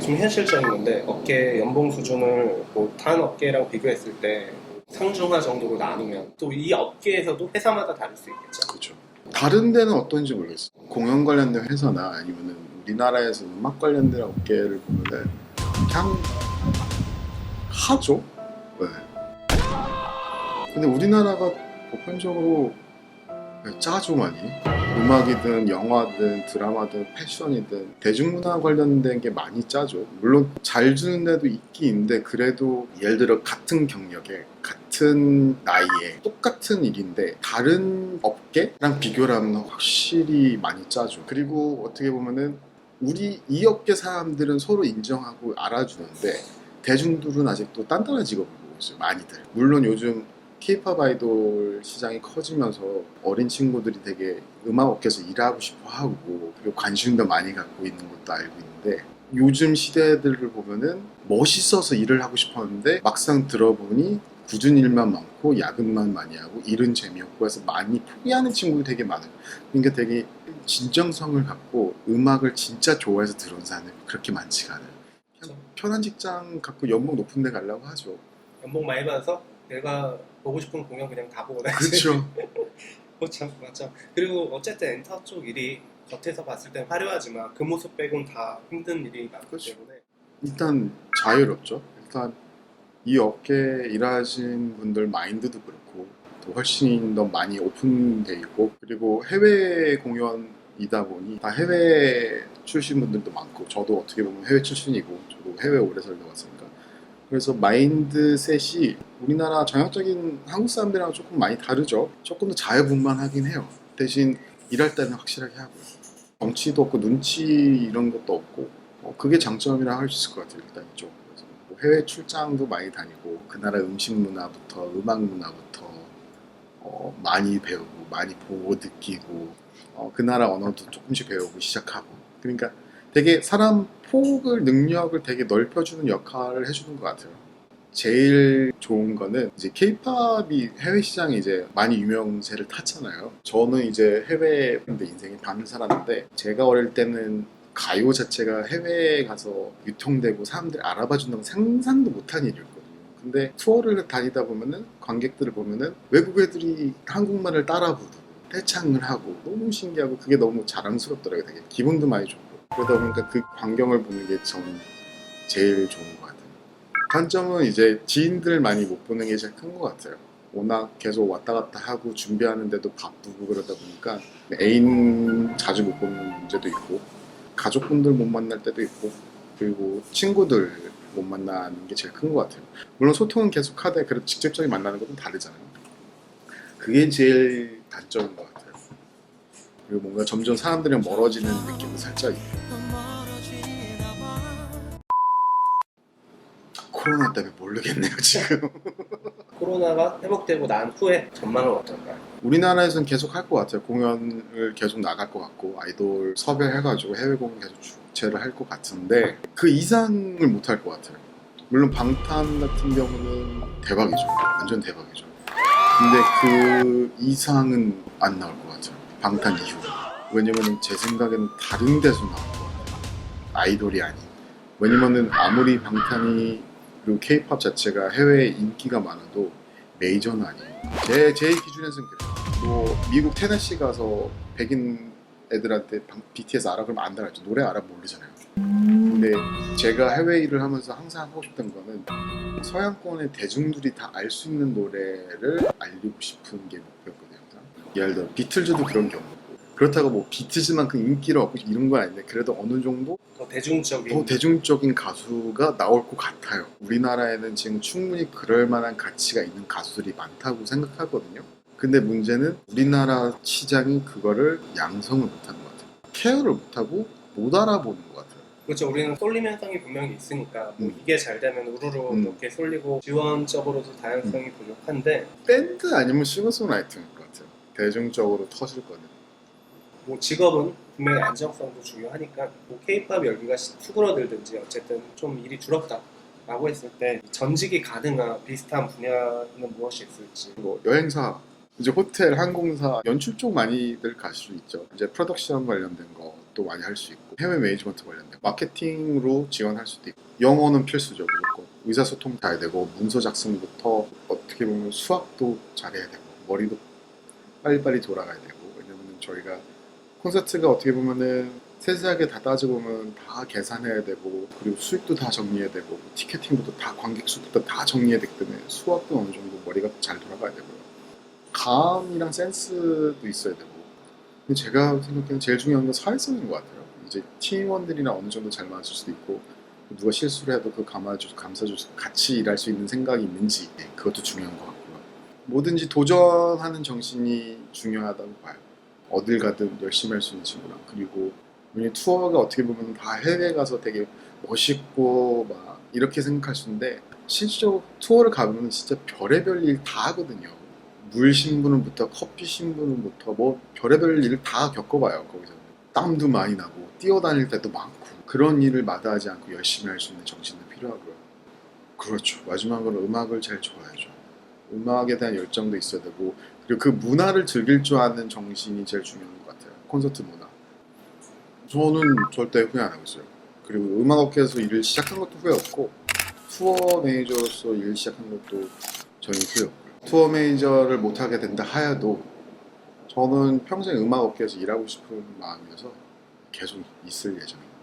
좀 현실적인 건데 업계 연봉 수준을 뭐 다른 업계랑 비교했을 때 상중하 정도로 나누면 또 이 업계에서도 회사마다 다를 수 있겠죠. 그렇죠. 다른 데는 어떤지 모르겠어요. 공연 관련된 회사나 아니면은 우리나라에서 음악 관련된 업계를 보면은 그냥 하죠. 네. 근데 우리나라가 보편적으로 짜죠 많이. 음악이든 영화든 드라마든 패션이든 대중문화 관련된 게 많이 짜죠. 물론 잘 주는 데도 있긴 있는데 그래도 예를 들어 같은 경력에 같은 나이에 똑같은 일인데 다른 업계랑 비교를 하면 확실히 많이 짜죠. 그리고 어떻게 보면은 우리 이 업계 사람들은 서로 인정하고 알아주는데 대중들은 아직도 단단한 직업을 보고 있어요. 많이들. 물론 요즘 K-pop 아이돌 시장이 커지면서 어린 친구들이 되게 음악 업계에서 일하고 싶어 하고 그리고 관심도 많이 갖고 있는 것도 알고 있는데 요즘 시대들을 보면은 멋있어서 일을 하고 싶었는데 막상 들어보니 굳은 일만 많고 야근만 많이 하고 일은 재미없고 해서 많이 포기하는 친구들이 되게 많아요. 그러니까 되게 진정성을 갖고 음악을 진짜 좋아해서 들어온 사람들이 그렇게 많지가 않아요. 그냥 편한 직장 갖고 연봉 높은 데 가려고 하죠. 연봉 많이 받아서 내가 보고 싶은 공연 그냥 다 보고 나지. 그렇죠. 그렇죠, 맞죠. 그리고 어쨌든 엔터 쪽 일이 겉에서 봤을 땐 화려하지만 그 모습 빼곤 다 힘든 일이 많기 그렇죠. 때문에 일단 자유롭죠. 일단 이 업계에 일하신 분들 마인드도 그렇고 또 훨씬 더 많이 오픈돼 있고 그리고 해외 공연이다 보니 다 해외 출신 분들도 많고 저도 어떻게 보면 해외 출신이고 저도 해외 오래 살다 왔으니까 그래서 마인드셋이 우리나라 전형적인 한국 사람들이랑 조금 많이 다르죠. 조금 더 자유분방하긴 해요. 대신 일할 때는 확실하게 하고요. 정치도 없고 눈치 이런 것도 없고 그게 장점이라 할 수 있을 것 같아요. 일단 이쪽 뭐 해외 출장도 많이 다니고 그 나라 음식 문화부터 음악 문화부터 많이 배우고 많이 보고 느끼고 그 나라 언어도 조금씩 배우고 시작하고 그러니까 되게 사람 폭을 능력을 되게 넓혀주는 역할을 해주는 것 같아요. 제일 좋은 거는 이제 케이팝이 해외 시장에 이제 많이 유명세를 탔잖아요. 저는 이제 해외 인생이 반을 살았는데 제가 어릴 때는 가요 자체가 해외에 가서 유통되고 사람들이 알아봐 준다고 상상도 못한 일이었거든요. 근데 투어를 다니다 보면은 관객들을 보면은 외국 애들이 한국말을 따라 부르고 떼창을 하고 너무 신기하고 그게 너무 자랑스럽더라고요. 되게 기분도 많이 좋고 그러다 보니까 그 광경을 보는 게 저는 제일 좋은 것 같아요. 단점은 이제 지인들 많이 못 보는 게 제일 큰 것 같아요. 워낙 계속 왔다 갔다 하고 준비하는데도 바쁘고 그러다 보니까 애인 자주 못 보는 문제도 있고 가족분들 못 만날 때도 있고 그리고 친구들 못 만나는 게 제일 큰 것 같아요. 물론 소통은 계속 하되 그래도 직접적인 만나는 것은 다르잖아요. 그게 제일 단점인 것 같아요. 그리고 뭔가 점점 사람들이랑 멀어지는 느낌도 살짝 있고 코로나 때문에 모르겠네요 지금. 코로나가 회복되고 난 후에 전망은 어떨까요? 우리나라에서는 계속 할 것 같아요. 공연을 계속 나갈 것 같고 아이돌 섭외해가지고 해외 공연 계속 주최를 할 것 같은데 그 이상을 못 할 것 같아요. 물론 방탄 같은 경우는 대박이죠. 완전 대박이죠. 근데 그 이상은 안 나올 것 같아요. 방탄 이후. 왜냐면 제 생각에는 다른 데서 나올 것 같아요. 아이돌이 아닌. 왜냐면은 아무리 방탄이 그리고 케이팝 자체가 해외에 인기가 많아도 메이저는 아니에요. 제 기준에서는 그래요. 뭐 미국 테네시 가서 백인 애들한테 BTS 알아 그러면 안다 그랬죠. 노래 알아 모르잖아요. 근데 제가 해외 일을 하면서 항상 하고 싶던 거는 서양권의 대중들이 다 알 수 있는 노래를 알리고 싶은 게 목표였거든요. 예를 들어 비틀즈도 그런 게 없고 그렇다고 뭐 비틀즈만큼 인기를 얻고 이런 건 아닌데 그래도 어느 정도 더 대중적인 가수가 나올 것 같아요. 우리나라에는 지금 충분히 그럴 만한 가치가 있는 가수들이 많다고 생각하거든요. 근데 문제는 우리나라 시장이 그거를 양성을 못하는 것 같아요. 케어를 못하고 못 알아보는 것 같아요. 그렇죠. 우리는 쏠림 현상이 분명히 있으니까 뭐 이게 잘 되면 우르르 이렇게 쏠리고 지원적으로도 다양성이 부족한데 밴드 아니면 싱어송라이터인 것 같아요. 대중적으로 터질 거는. 뭐 직업은 분명히 안정성도 중요하니까 뭐 K-pop 열기가 수그러들든지 어쨌든 좀 일이 줄었다. 라고 했을 때 전직이 가능한 비슷한 분야는 무엇이 있을지. 뭐 여행사, 이제 호텔, 항공사, 연출 쪽 많이들 갈 수 있죠. 이제 프로덕션 관련된 것도 많이 할 수 있고, 해외 매니지먼트 관련된 마케팅으로 지원할 수도 있고, 영어는 필수죠. 무조건 의사소통 다 해야 되고, 문서 작성부터 어떻게 보면 수학도 잘해야 되고, 머리도 빨리빨리 돌아가야 되고. 왜냐면 저희가 콘서트가 어떻게 보면은 세세하게 다 따져보면 다 계산해야 되고, 그리고 수익도 다 정리해야 되고, 티켓팅부터 다, 관객 수부터 다 정리해야 되기 때문에 수학도 어느 정도 머리가 잘 돌아가야 되고요. 감이랑 센스도 있어야 되고. 근데 제가 생각하기엔 제일 중요한 건 사회성인 것 같아요. 이제 팀원들이랑 어느 정도 잘 맞을 수도 있고, 누가 실수를 해도 그 감사줘서 같이 일할 수 있는 생각이 있는지, 그것도 중요한 것 같고요. 뭐든지 도전하는 정신이 중요하다고 봐요. 어딜 가든 열심히 할 수 있는 친구랑. 그리고 왜냐면 투어가 어떻게 보면 다 해외 가서 되게 멋있고 막 이렇게 생각할 수 있는데, 실제로 투어를 가보면 진짜 별의별 일 다 하거든요. 물 심부름부터 커피 심부름부터 뭐 별의별 일을 다 겪어봐요. 거기서 땀도 많이 나고 뛰어다닐 때도 많고, 그런 일을 마다하지 않고 열심히 할 수 있는 정신도 필요하고요. 그렇죠. 마지막으로 음악을 제일 좋아해야죠. 음악에 대한 열정도 있어야 되고, 그리고 그 문화를 즐길 줄 아는 정신이 제일 중요한 것 같아요. 콘서트 문화. 저는 절대 후회 안 하고 있어요. 그리고 음악업계에서 일을 시작한 것도 후회 없고, 투어 매니저로서 일 시작한 것도 전혀 후회 없고요. 투어 매니저를 못하게 된다 하여도 저는 평생 음악업계에서 일하고 싶은 마음이어서 계속 있을 예정입니다.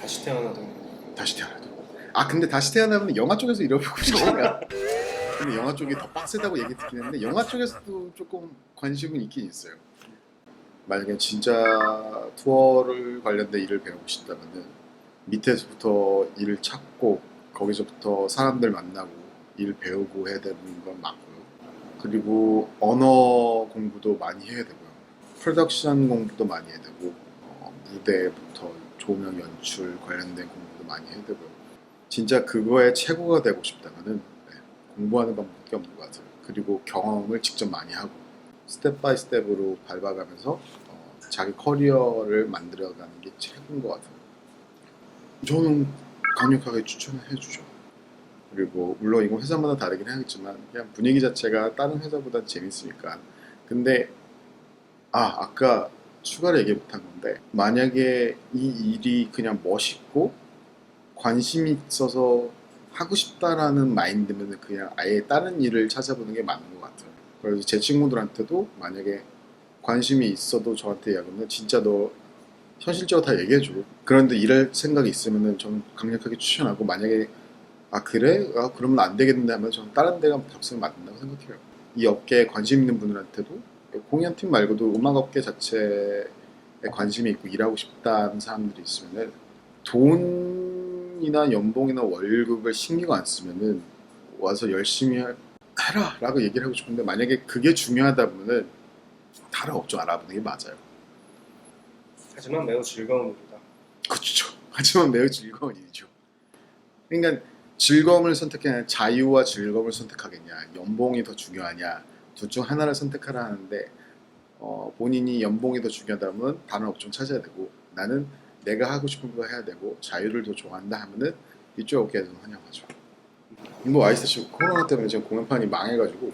다시 태어나도. 다시 태어나도. 아, 근데 다시 태어나면 영화 쪽에서 일해보고 싶어요. 근데 영화 쪽이 더 빡세다고 얘기 듣긴 했는데, 영화 쪽에서도 조금 관심은 있긴 있어요. 만약에 진짜 투어를 관련된 일을 배우고 싶다면은 밑에서부터 일을 찾고, 거기서부터 사람들 만나고 일 배우고 해야 되는 건 맞고요. 그리고 언어 공부도 많이 해야 되고요. 프로덕션 공부도 많이 해야 되고, 무대부터 조명 연출 관련된 공부도 많이 해야 되고요. 진짜 그거에 최고가 되고 싶다면은 공부하는 방법밖에 없는 것 같아요. 그리고 경험을 직접 많이 하고 스텝 바이 스텝으로 밟아가면서 자기 커리어를 만들어가는 게 최고인 것 같아요. 저는 강력하게 추천해 주죠. 그리고 물론 이건 회사마다 다르긴 하겠지만, 그냥 분위기 자체가 다른 회사보다 재밌으니까. 근데 아까 추가로 얘기 못한 건데, 만약에 이 일이 그냥 멋있고 관심이 있어서 하고 싶다라는 마인드면 그냥 아예 다른 일을 찾아보는 게 맞는 것 같아요. 그래서 제 친구들한테도 만약에 관심이 있어도 저한테 이야기하면 진짜 너 현실적으로 다 얘기해주고, 그런데 일할 생각이 있으면 저는 강력하게 추천하고, 만약에 그래? 그러면 안 되겠는데 하면 저는 다른 데가 적성에 맞는다고 생각해요. 이 업계에 관심 있는 분들한테도, 공연팀 말고도 음악업계 자체에 관심이 있고 일하고 싶다는 사람들이 있으면 돈이나 연봉이나 월급을 신경 안 쓰면은 와서 열심히 해라 라고 얘기를 하고 싶은데, 만약에 그게 중요하다 보면은 다른 업종 알아보는 게 맞아요. 하지만 매우 즐거운 일이다. 그렇죠. 하지만 매우 즐거운 일이죠. 그러니까 즐거움을 선택하냐, 자유와 즐거움을 선택하겠냐, 연봉이 더 중요하냐, 둘 중 하나를 선택하라 하는데, 본인이 연봉이 더 중요하다면 다른 업종 찾아야 되고, 나는 내가 하고 싶은 거 해야 되고 자유를 더 좋아한다 하면은 이쪽 업계에서는 환영하죠. 뭐 아이스시 코로나 때문에 지금 공연판이 망해가지고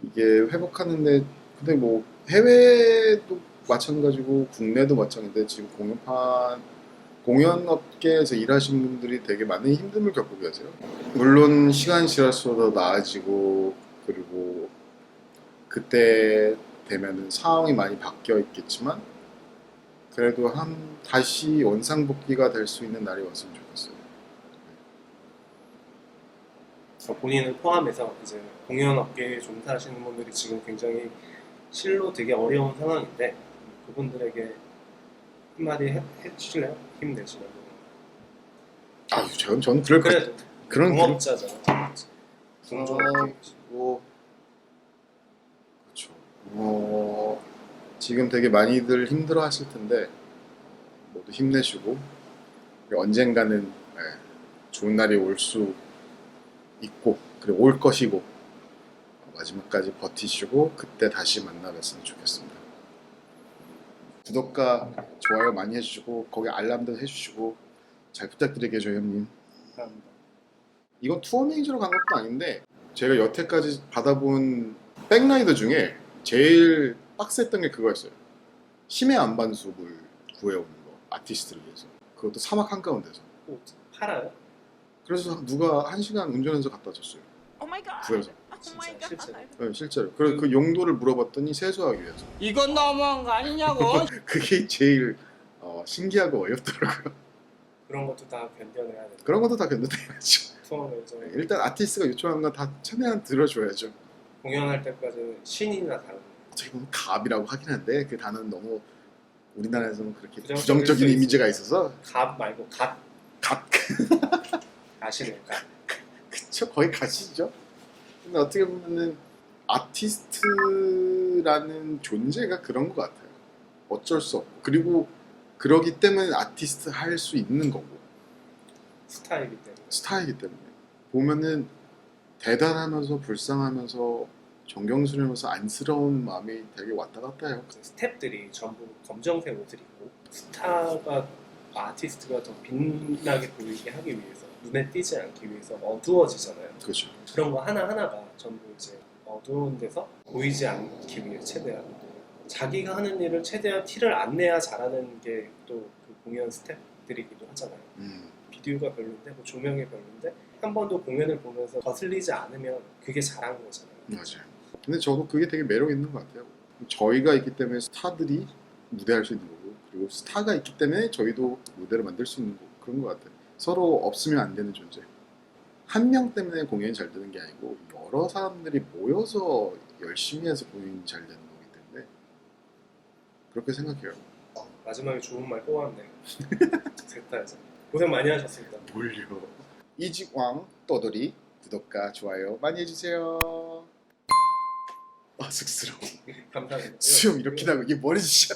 이게 회복하는데, 근데 뭐 해외도 마찬가지고 국내도 마찬가지인데, 지금 공연업계에서 일하시는 분들이 되게 많은 힘듦을 겪고 계세요. 물론 시간이 지날수록 더 나아지고, 그리고 그때 되면은 상황이 많이 바뀌어 있겠지만, 그래도 다시 원상복귀가 될 수 있는 날이 왔으면 좋겠어요. 본인을 포함해서 이제 공연 업계에 종사하시는 분들이 지금 굉장히 실로 되게 어려운 상황인데, 그분들에게 한마디 해주실래요? 힘내시라고. 저는 그럴 거예요. 그래도 그런 동업자잖아. 뭐 그렇죠. 지금 되게 많이들 힘들어 하실 텐데 모두 힘내시고, 언젠가는 좋은 날이 올 수 있고, 그리고 올 것이고, 마지막까지 버티시고 그때 다시 만나 뵀으면 좋겠습니다. 구독과 좋아요 많이 해주시고, 거기 알람도 해주시고, 잘 부탁드릴게요, 형님. 감사합니다. 이건 투어 매니저로 간 것도 아닌데 제가 여태까지 받아본 백라이더 중에 제일 빡셌던 게 그거였어요. 심해 안반수를 구해오는 거, 아티스트를 위해서. 그것도 사막 한가운데서. 오, 팔아요? 그래서 누가 1시간 운전해서 갖다 줬어요. Oh my god. 구해서. Oh my 진짜 god. 실제로. 네, 실제로. 그래서 그 용도를 물어봤더니 세수하기 위해서. 이건 너무한 거 아니냐고. 그게 제일 신기하고 어렵더라고요. 그런 것도 다 견뎌내야 되는 그런 것도 다 견뎌내야죠. 투어 매니저. 일단 아티스트가 요청한 건 다 최대한 들어줘야죠. 공연할 때까지 신인이나 다른 어떻게 보면 갑이라고 하긴 한데 그 단어는 너무 우리나라에서는 그렇게 부정적일 부정적인 수 이미지가 있습니다. 있어서 갑 말고 갓 갓 아시네요. 갓. 그쵸 거의 갓이죠. 근데 어떻게 보면은 아티스트라는 존재가 그런 것 같아요. 어쩔 수 없고 그리고 그러기 때문에 아티스트 할 수 있는 거고 스타일이기 때문에. 스타이기 때문에 보면은 대단하면서 불쌍하면서 존경스러우면서 안쓰러운 마음이 되게 왔다 갔다 해요. 스태프들이 전부 검정색 옷을 입고 스타가 아티스트가 더 빛나게 보이게 하기 위해서 눈에 띄지 않기 위해서 어두워지잖아요. 그렇죠. 그런 거 하나하나가 전부 이제 어두운 데서 보이지 않기 위해 최대한 자기가 하는 일을 최대한 티를 안 내야 잘하는 게 또 그 공연 스태프들이기도 하잖아요. 비디오가 별론데 뭐 조명이 별론데 한 번도 공연을 보면서 거슬리지 않으면 그게 잘한 거잖아요. 맞아요. 근데 저도 그게 되게 매력 있는 것 같아요. 저희가 있기 때문에 스타들이 무대할 수 있는 거고 그리고 스타가 있기 때문에 저희도 무대를 만들 수 있는 거고 그런 것 같아요. 서로 없으면 안 되는 존재. 한 명 때문에 공연이 잘 되는 게 아니고 여러 사람들이 모여서 열심히 해서 공연이 잘 되는 거기 때문에 그렇게 생각해요. 마지막에 좋은 말 뽑았네요. 셋다 해서 고생 많이 하셨습니다. 몰려. 이직왕 떠돌이 구독과 좋아요 많이 해주세요. 아 쑥스러워. 감사합니다. 수염 이렇게 나고 이게 머리 진짜